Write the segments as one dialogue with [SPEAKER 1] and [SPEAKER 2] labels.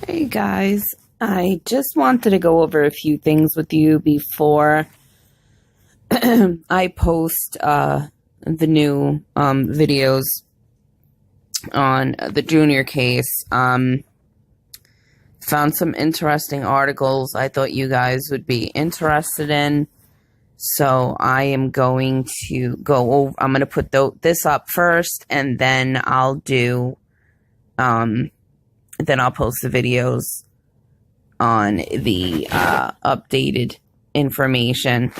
[SPEAKER 1] Hey guys, I just wanted to go over a few things with you before I post the new videos on the Junior case. Found some interesting articles I thought you guys would be interested in. So I am going to go over, I'm going to put this up first, and then I'll post the videos on the updated information,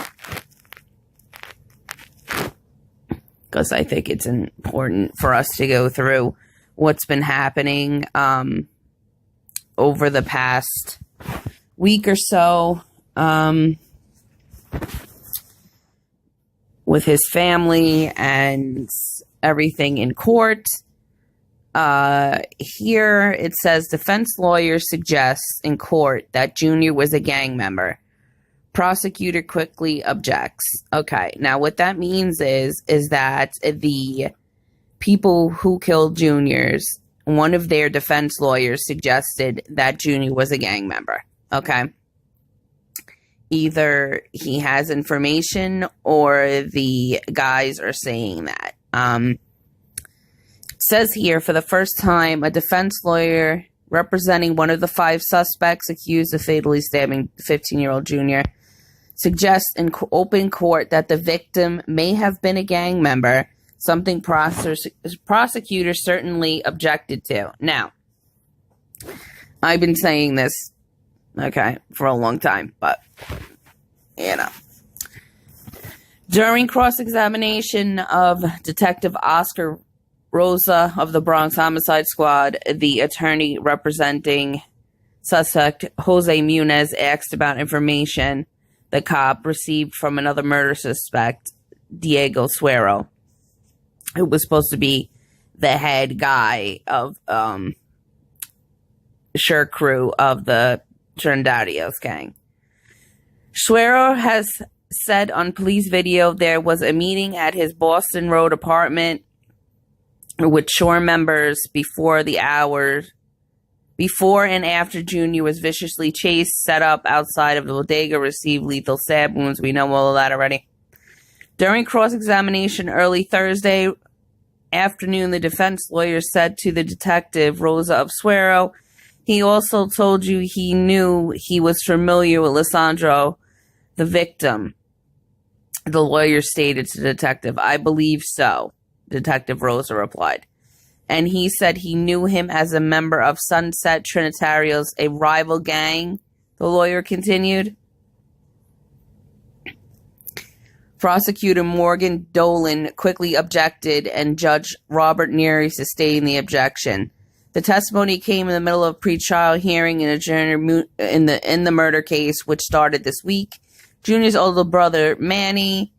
[SPEAKER 1] because I think it's important for us to go through what's been happening over the past week or so with his family and everything in court. Here it says defense lawyer suggests in court that Junior was a gang member. Prosecutor quickly objects. Okay, now what that means is that the people who killed Juniors, one of their defense lawyers suggested that Junior was a gang member. Okay. Either he has information or the guys are saying that. Says here, for the first time, a defense lawyer representing one of the 5 suspects accused of fatally stabbing 15-year-old Junior suggests in open court that the victim may have been a gang member, something prosecutors certainly objected to. Now, I've been saying this, okay, for a long time, but, you know. During cross-examination of Detective Oscar Rosa of the Bronx Homicide Squad, the attorney representing suspect Jose Munez asked about information the cop received from another murder suspect, Diego Suero, who was supposed to be the head guy of shirt crew of the Trindarios gang. Suero has said on police video there was a meeting at his Boston Road apartment with Shore members before and after Junior was viciously chased, set up outside of the bodega, received lethal stab wounds. We know all of that already. During cross-examination early Thursday afternoon, the defense lawyer said to the detective, Rosa of Suero, he also told you he knew he was familiar with Lesandro, the victim. The lawyer stated to the detective, I believe so. Detective Rosa replied. And he said he knew him as a member of Sunset Trinitarios, a rival gang, the lawyer continued. Prosecutor Morgan Dolan quickly objected, and Judge Robert Neary sustained the objection. The testimony came in the middle of a pretrial hearing in the murder case, which started this week. Junior's older brother, Manny,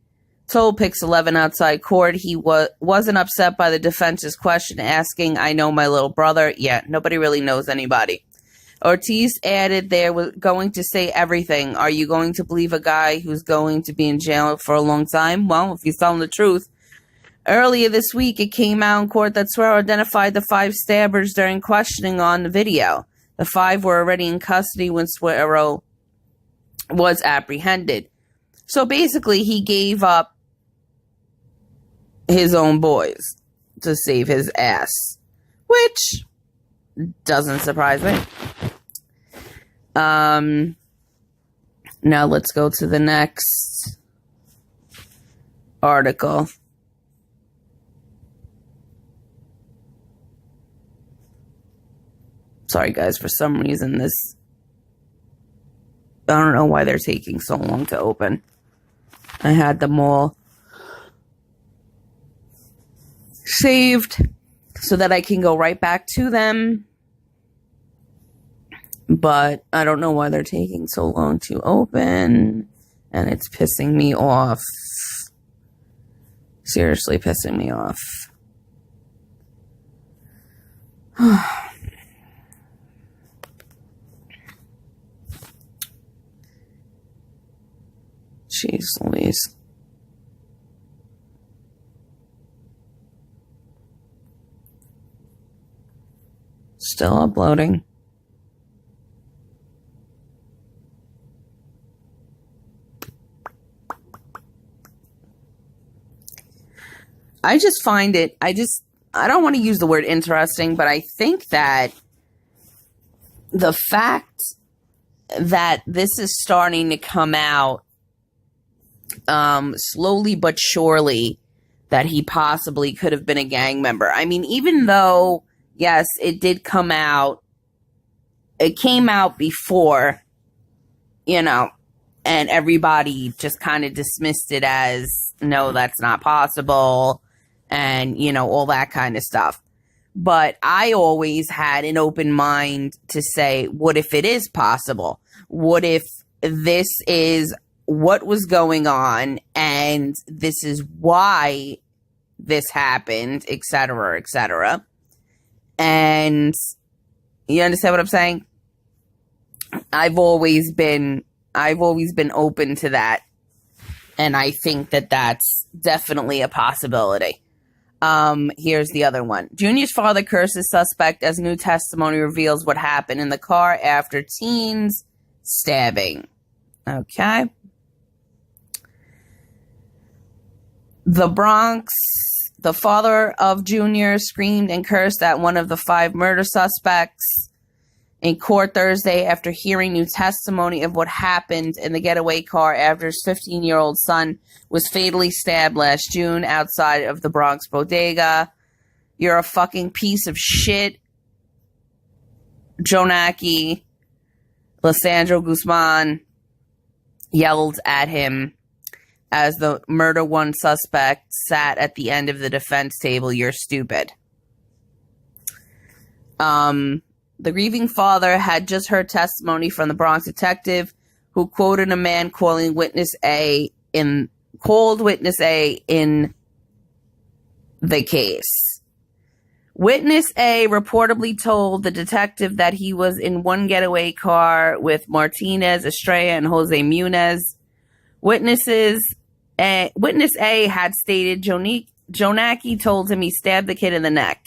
[SPEAKER 1] told Pix 11 outside court he wasn't upset by the defense's question, asking, I know my little brother. Yeah, nobody really knows anybody. Ortiz added they were going to say everything. Are you going to believe a guy who's going to be in jail for a long time? Well, if he's telling the truth. Earlier this week, it came out in court that Suero identified the 5 stabbers during questioning on the video. The 5 were already in custody when Suero was apprehended. So basically, he gave up his own boys to save his ass, which doesn't surprise me. Now let's go to the next article. Sorry guys, for some reason I don't know why they're taking so long to open. I had them all saved so that I can go right back to them. But I don't know why they're taking so long to open. And it's pissing me off. Seriously pissing me off. Jeez Louise. Still uploading. I just find it, I don't want to use the word interesting, but I think that the fact that this is starting to come out slowly but surely that he possibly could have been a gang member. I mean, even though, yes, it did come out, it came out before, you know, and everybody just kind of dismissed it as, no, that's not possible, and, you know, all that kind of stuff. But I always had an open mind to say, what if it is possible? What if this is what was going on and this is why this happened, etc., etc.? And you understand what I'm saying? I've always been open to that, and I think that that's definitely a possibility. Here's the other one. Junior's father curses suspect as new testimony reveals what happened in the car after teen's stabbing. Okay. The Bronx, the father of Junior screamed and cursed at one of the 5 murder suspects in court Thursday after hearing new testimony of what happened in the getaway car after his 15-year-old son was fatally stabbed last June outside of the Bronx bodega. You're a fucking piece of shit, Jonaki. Lesandro Guzman yelled at him as the murder one suspect sat at the end of the defense table. You're stupid. The grieving father had just heard testimony from the Bronx detective who quoted a man calling witness A in the case. Witness A reportedly told the detective that he was in one getaway car with Martinez, Estrella, and Jose Munez. Witness A had stated Jonaki told him he stabbed the kid in the neck.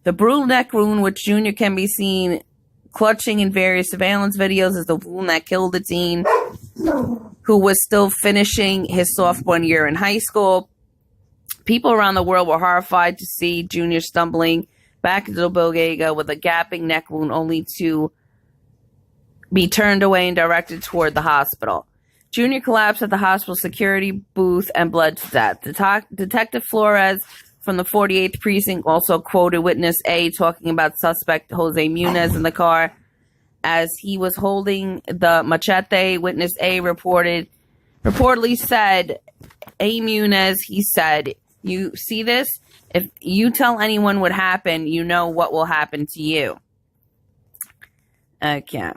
[SPEAKER 1] The brutal neck wound, which Junior can be seen clutching in various surveillance videos, is the wound that killed the teen who was still finishing his sophomore year in high school. People around the world were horrified to see Junior stumbling back into the bodega with a gaping neck wound, only to be turned away and directed toward the hospital. Junior collapsed at the hospital security booth and bled to death. Detective Flores from the 48th precinct also quoted witness A talking about suspect Jose Munez in the car as he was holding the machete. Witness A reportedly said, "Hey Munez," he said, "you see this? If you tell anyone what happened, you know what will happen to you." Okay.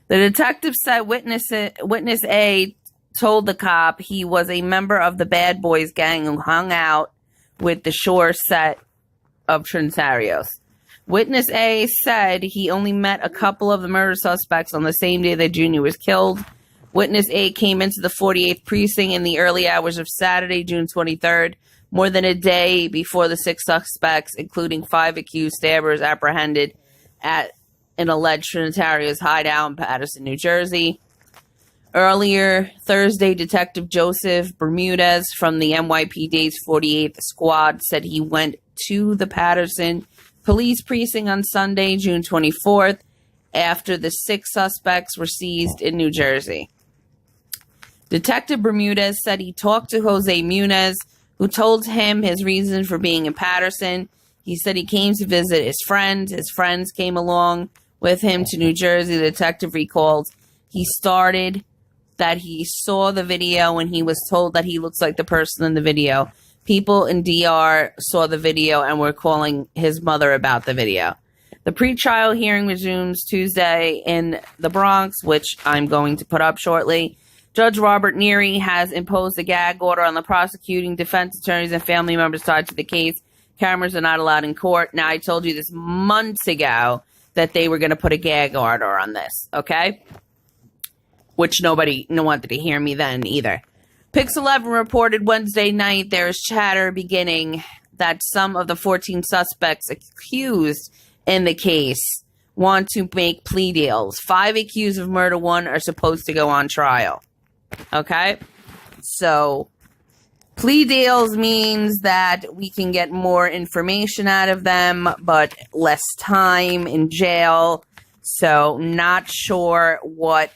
[SPEAKER 1] The detective said witness A told the cop he was a member of the Bad Boys gang who hung out with the Shore set of Trinitarios. Witness A said he only met a couple of the murder suspects on the same day that Junior was killed. Witness A came into the 48th precinct in the early hours of Saturday, June 23rd, more than a day before the 6 suspects, including 5 accused stabbers, apprehended at an alleged Trinitarios hideout in Paterson, New Jersey. Earlier Thursday, Detective Joseph Bermudez from the NYPD's 48th Squad said he went to the Paterson Police Precinct on Sunday, June 24th, after the 6 suspects were seized in New Jersey. Detective Bermudez said he talked to Jose Munez, who told him his reason for being in Paterson. He said he came to visit his friend. His friends came along with him to New Jersey. The detective recalled he started that he saw the video and he was told that he looks like the person in the video. People in DR saw the video and were calling his mother about the video. The pretrial hearing resumes Tuesday in the Bronx, which I'm going to put up shortly. Judge Robert Neary has imposed a gag order on the prosecuting, defense attorneys, and family members tied to the case. Cameras are not allowed in court. Now, I told you this months ago that they were going to put a gag order on this, okay? Which nobody wanted to hear me then either. Pix 11 reported Wednesday night there is chatter beginning that some of the 14 suspects accused in the case want to make plea deals. 5 accused of murder, 1 are supposed to go on trial. Okay? So, Plea deals means that we can get more information out of them, but less time in jail. So not sure what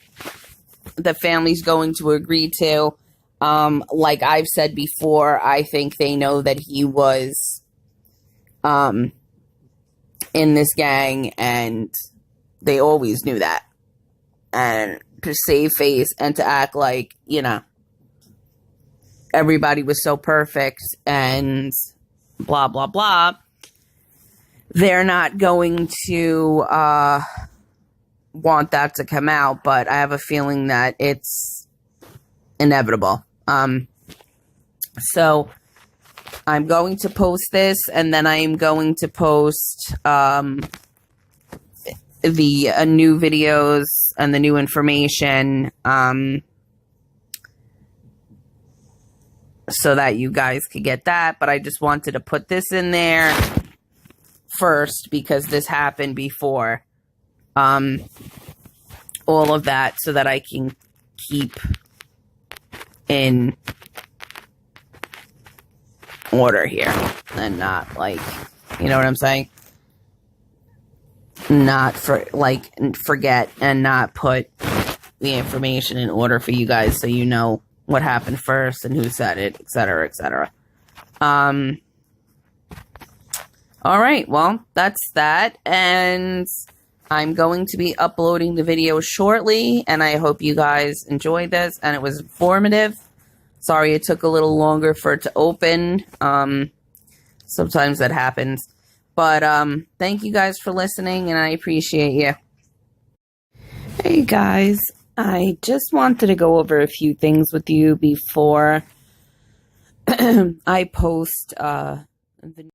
[SPEAKER 1] the family's going to agree to. Like I've said before, I think they know that he was in this gang, and they always knew that. And to save face and to act like, you know, everybody was so perfect and blah, blah, blah, they're not going to want that to come out, but I have a feeling that it's inevitable. So I'm going to post this, and then I am going to post the new videos and the new information so that you guys could get that. But I just wanted to put this in there first because this happened before all of that, so that I can keep in order here and not, like, you know what I'm saying? Not forget and not put the information in order for you guys, so you know what happened first and who said it, etc., etc. All right, well, that's that, and I'm going to be uploading the video shortly, and I hope you guys enjoyed this and it was informative. Sorry it took a little longer for it to open. Sometimes that happens. But thank you guys for listening, and I appreciate you. Hey guys, I just wanted to go over a few things with you before I post the